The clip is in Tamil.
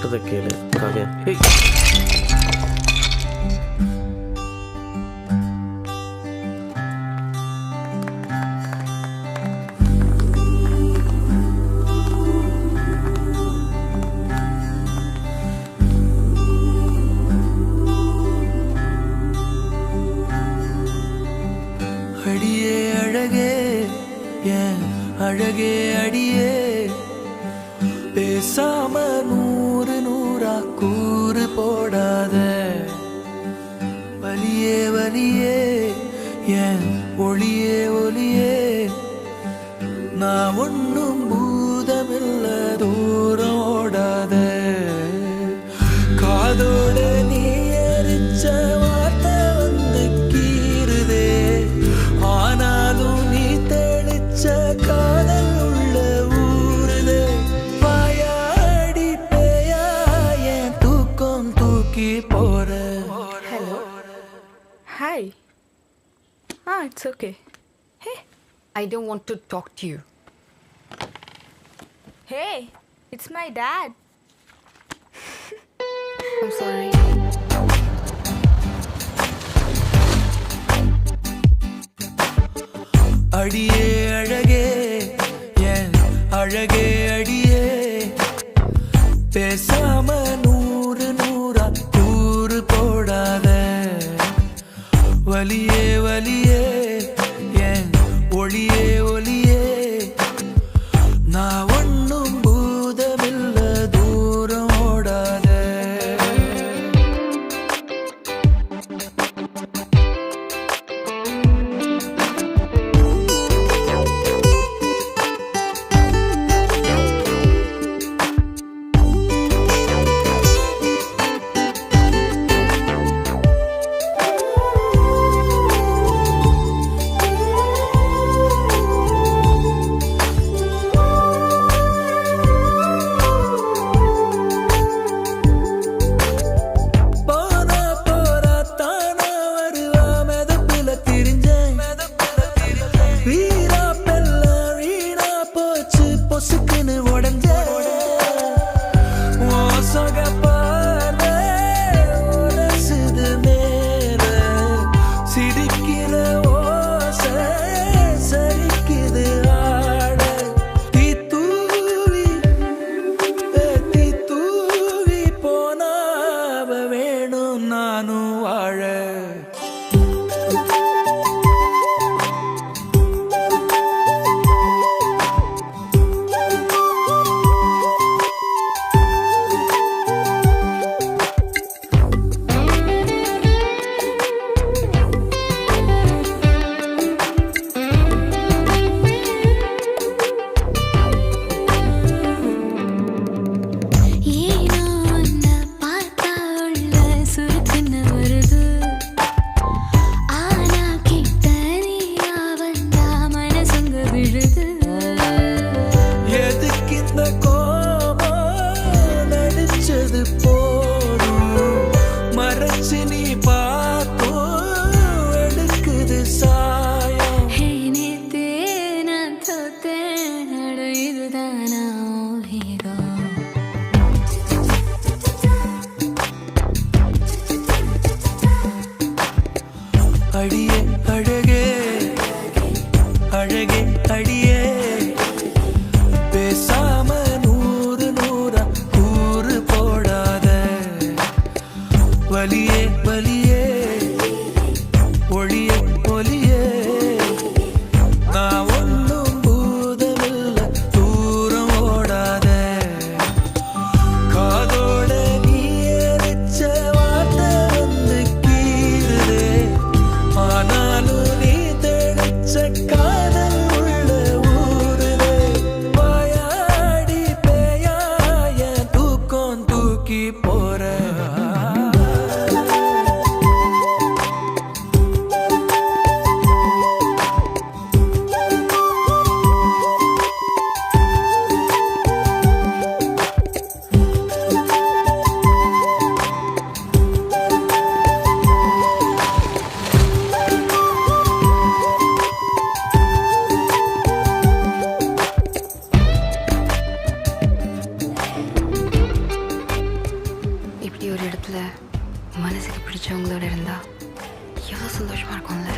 சொல்றத கேளு காவியா. ஏய் அடியே அழகே ஏன் அழகே அடியே பேசாம நூறு நூறா கூறு போடாத வலியே வலியே ஏன் ஒளியே ஒளியே நான் ஒன்னும் பூதமில்ல தூரம் ஓடாத காதோட நீ எரிச்ச வார்த்தை வந்து கீறுதே ஆனாலும் நீ தெளிச்ச காதல் உள்ள ஊறுதே வாயாடி பேயா என் தூக்கம் தூக்கி போற. Hello. Hi. It's okay. Hey. I don't want to talk to you. Hey, it's my dad. I'm sorry. அடியே அழகே என் அழகே அடியே பேசாம நூறு நூறா கூறு போடாத வலியே வலியே என் ஒளியே ஒளியே நான் ஒன்னும் பூதமில்ல தூரம் ஓடாத. இப்படி ஒரு இடத்துல மனசுக்கு பிடிச்சவங்களோட இருந்தா எவ்வளோ சந்தோஷமா இருக்கும்ல.